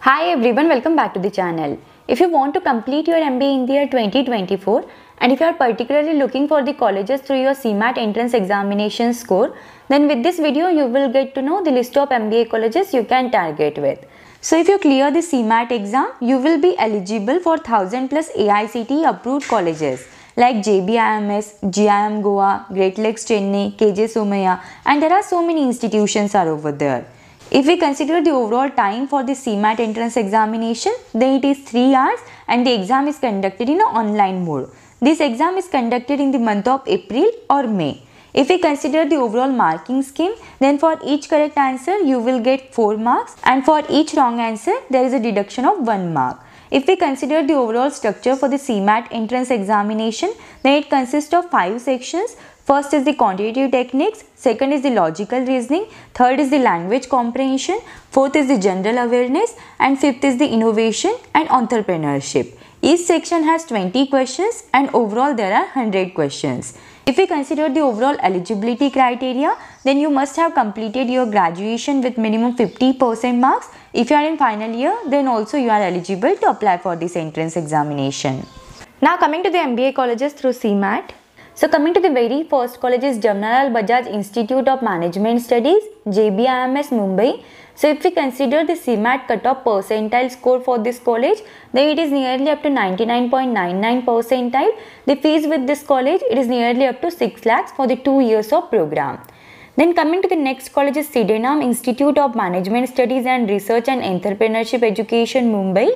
Hi everyone, welcome back to the channel. If you want to complete your MBA in the year 2024 and if you are particularly looking for the colleges through your CMAT entrance examination score, then with this video you will get to know the list of MBA colleges you can target with. So if you clear the CMAT exam, you will be eligible for 1000 plus AICTE approved colleges like JBIMS, GIM Goa, Great Lakes Chennai, KJ Somaiya, and there are so many institutions are over there. If we consider the overall time for the CMAT entrance examination, then it is 3 hours and the exam is conducted in an online mode. This exam is conducted in the month of April or May. If we consider the overall marking scheme, then for each correct answer you will get 4 marks and for each wrong answer there is a deduction of 1 mark. If we consider the overall structure for the CMAT entrance examination, then it consists of 5 sections. First is the quantitative techniques, second is the logical reasoning, third is the language comprehension, fourth is the general awareness, and fifth is the innovation and entrepreneurship. Each section has 20 questions and overall there are 100 questions. If we consider the overall eligibility criteria, then you must have completed your graduation with minimum 50% marks. If you are in final year, then also you are eligible to apply for this entrance examination. Now coming to the MBA colleges through CMAT. So coming to the very first college is Jamnalal Bajaj Institute of Management Studies, JBIMS Mumbai. So if we consider the CMAT cutoff percentile score for this college, then it is nearly up to 99.99 percentile. The fees with this college, it is nearly up to 6 lakhs for the 2 years of program. Then coming to the next college is Sidenam Institute of Management Studies and Research and Entrepreneurship Education Mumbai.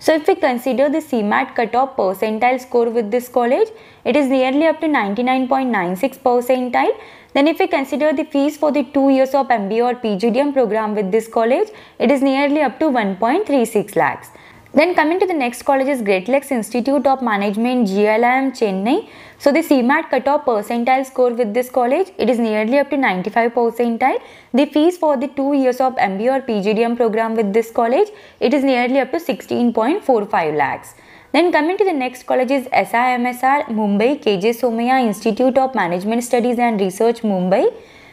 So if we consider the CMAT cutoff percentile score with this college, it is nearly up to 99.96 percentile. Then if we consider the fees for the 2 years of MBA or PGDM program with this college, it is nearly up to 1.36 lakhs. Then coming to the next college is Great Lakes Institute of Management, GLIM Chennai. So the CMAT cutoff percentile score with this college, it is nearly up to 95 percentile. The fees for the 2 years of MBA or PGDM program with this college, it is nearly up to 16.45 lakhs. Then coming to the next college is SIMSR Mumbai, KJ Somaiya Institute of Management Studies and Research Mumbai.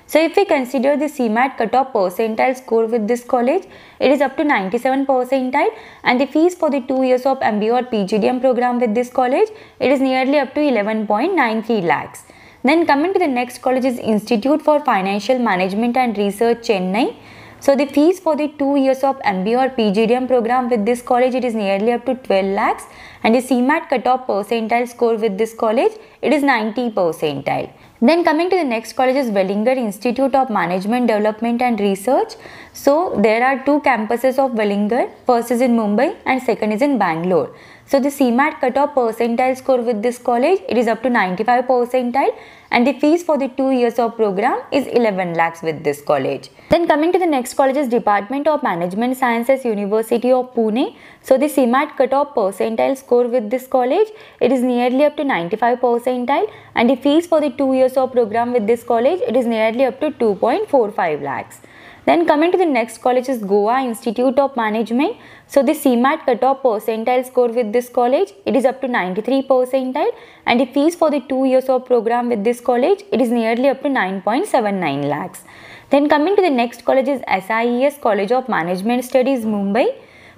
So if we consider the CMAT cutoff percentile score with this college, it is up to 97 percentile and the fees for the 2 years of MBA or PGDM program with this college, it is nearly up to 11.93 lakhs. Then coming to the next college is Institute for Financial Management and Research Chennai. So the fees for the 2 years of MBA or PGDM program with this college, it is nearly up to 12 lakhs and the CMAT cutoff percentile score with this college, it is 90 percentile. Then coming to the next college is Wellinger Institute of Management Development and Research. So there are 2 campuses of Wellinger, first is in Mumbai and second is in Bangalore. So the CMAT cutoff percentile score with this college, it is up to 95 percentile and the fees for the 2 years of program is 11 lakhs with this college. Then coming to the next college is Department of Management Sciences, University of Pune. So the CMAT cutoff percentile score with this college, it is nearly up to 95 percentile and the fees for the 2 years of program with this college, it is nearly up to 2.45 lakhs. Then coming to the next college is Goa Institute of Management. So the CMAT cutoff percentile score with this college, it is up to 93 percentile and the fees for the 2 years of program with this college, it is nearly up to 9.79 lakhs. Then coming to the next college is SIES College of Management Studies Mumbai.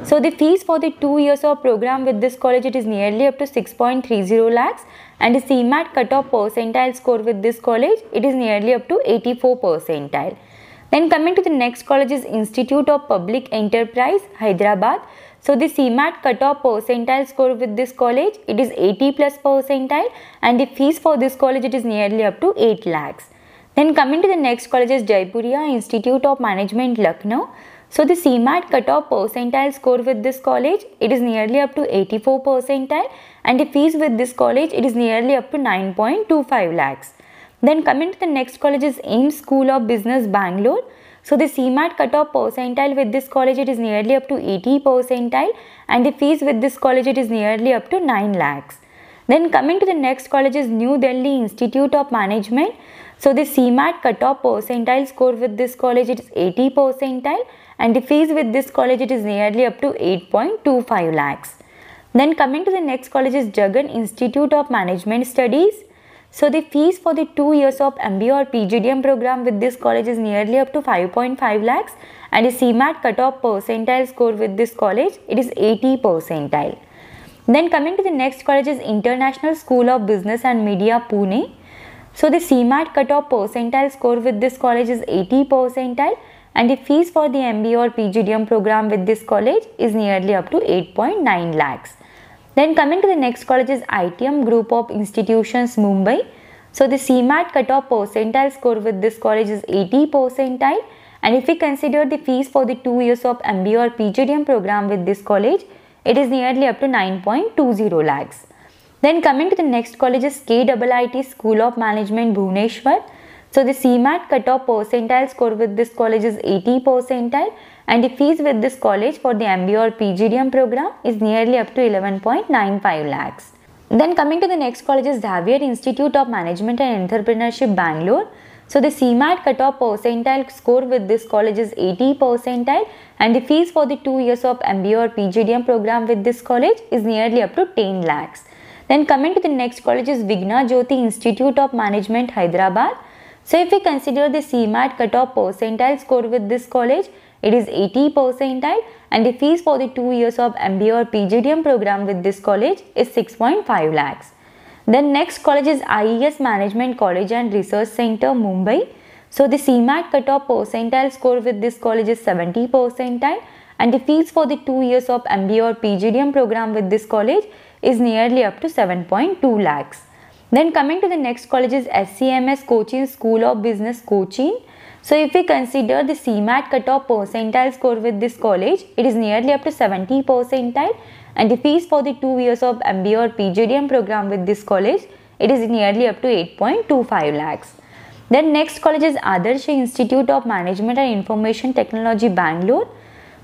So the fees for the 2 years of program with this college, it is nearly up to 6.30 lakhs and the CMAT cutoff percentile score with this college, it is nearly up to 84 percentile. Then coming to the next college is Institute of Public Enterprise, Hyderabad. So the CMAT cutoff percentile score with this college, it is 80 plus percentile and the fees for this college, it is nearly up to 8 lakhs. Then coming to the next college is Jaipuria Institute of Management, Lucknow. So the CMAT cutoff percentile score with this college, it is nearly up to 84 percentile and the fees with this college, it is nearly up to 9.25 lakhs. Then coming to the next college is AIMS School of Business, Bangalore. So the CMAT cutoff percentile with this college, it is nearly up to 80 percentile and the fees with this college, it is nearly up to 9 lakhs. Then coming to the next college is New Delhi Institute of Management. So the CMAT cutoff percentile score with this college, it is 80 percentile and the fees with this college, it is nearly up to 8.25 lakhs. Then coming to the next college is Jagan Institute of Management Studies. So the fees for the 2 years of MBA or PGDM program with this college is nearly up to 5.5 lakhs and the CMAT cutoff percentile score with this college, it is 80 percentile. Then coming to the next college is International School of Business and Media, Pune. So the CMAT cutoff percentile score with this college is 80 percentile, and the fees for the MBA or PGDM program with this college is nearly up to 8.9 lakhs. Then coming to the next college is ITM Group of Institutions, Mumbai. So the CMAT cutoff percentile score with this college is 80 percentile, and if we consider the fees for the 2 years of MBA or PGDM program with this college, it is nearly up to 9.20 lakhs. Then coming to the next college is KIIT School of Management, Bhubaneswar. So the CMAT cutoff percentile score with this college is 80 percentile, and the fees with this college for the MBA or PGDM program is nearly up to 11.95 lakhs. Then coming to the next college is Xavier Institute of Management and Entrepreneurship, Bangalore. So the CMAT cutoff percentile score with this college is 80 percentile, and the fees for the 2 years of MBA or PGDM program with this college is nearly up to 10 lakhs. Then coming to the next college is Vigna Jyoti Institute of Management, Hyderabad. So if we consider the CMAT cutoff percentile score with this college, it is 80 percentile, and the fees for the 2 years of MBA or PGDM program with this college is 6.5 lakhs. Then next college is IES Management College and Research Center, Mumbai. So the CMAT cutoff percentile score with this college is 70 percentile, and the fees for the 2 years of MBA or PGDM program with this college is nearly up to 7.2 lakhs. Then coming to the next college is SCMS Cochin School of Business, Cochin. So if we consider the CMAT cutoff percentile score with this college, it is nearly up to 70 percentile, and the fees for the 2 years of MBA or PGDM program with this college, it is nearly up to 8.25 lakhs. Then next college is Adarsh Institute of Management and Information Technology, Bangalore.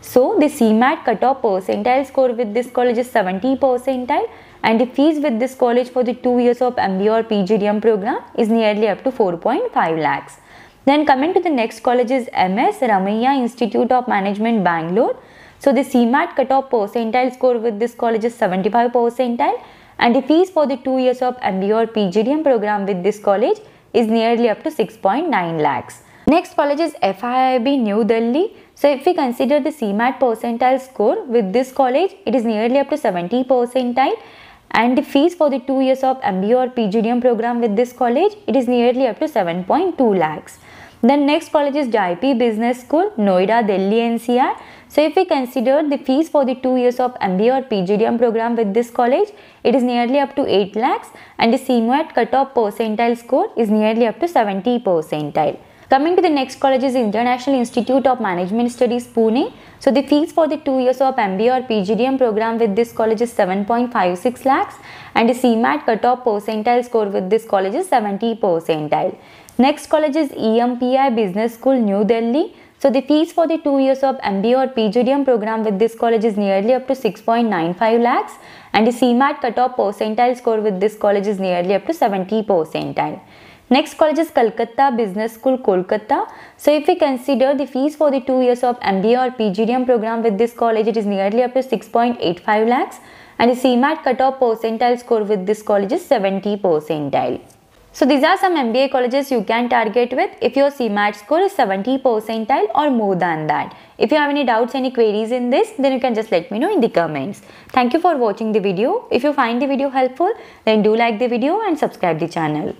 So the CMAT cutoff percentile score with this college is 70 percentile, and the fees with this college for the 2 years of MBA or PGDM program is nearly up to 4.5 lakhs. Then coming to the next college is MS Ramaiah Institute of Management, Bangalore. So the CMAT cutoff percentile score with this college is 75 percentile, and the fees for the 2 years of MBA or PGDM program with this college is nearly up to 6.9 lakhs. Next college is FIIB, New Delhi. So if we consider the CMAT percentile score with this college, it is nearly up to 70 percentile, and the fees for the 2 years of MBA or PGDM program with this college, it is nearly up to 7.2 lakhs. Then next college is JIP Business School, Noida, Delhi, NCR. So if we consider the fees for the 2 years of MBA or PGDM program with this college, it is nearly up to 8 lakhs, and the CMAT cutoff percentile score is nearly up to 70 percentile. Coming to the next college is International Institute of Management Studies, Pune. So the fees for the 2 years of MBA or PGDM program with this college is 7.56 lakhs, and the CMAT cutoff percentile score with this college is 70 percentile. Next college is EMPI Business School, New Delhi. So the fees for the 2 years of MBA or PGDM program with this college is nearly up to 6.95 lakhs, and the CMAT cutoff percentile score with this college is nearly up to 70 percentile. Next college is Calcutta Business School, Kolkata. So if we consider the fees for the 2 years of MBA or PGDM program with this college, it is nearly up to 6.85 lakhs, and the CMAT cutoff percentile score with this college is 70 percentile. So these are some MBA colleges you can target with if your CMAT score is 70 percentile or more than that. If you have any doubts, any queries in this, then you can just let me know in the comments. Thank you for watching the video. If you find the video helpful, then do like the video and subscribe the channel.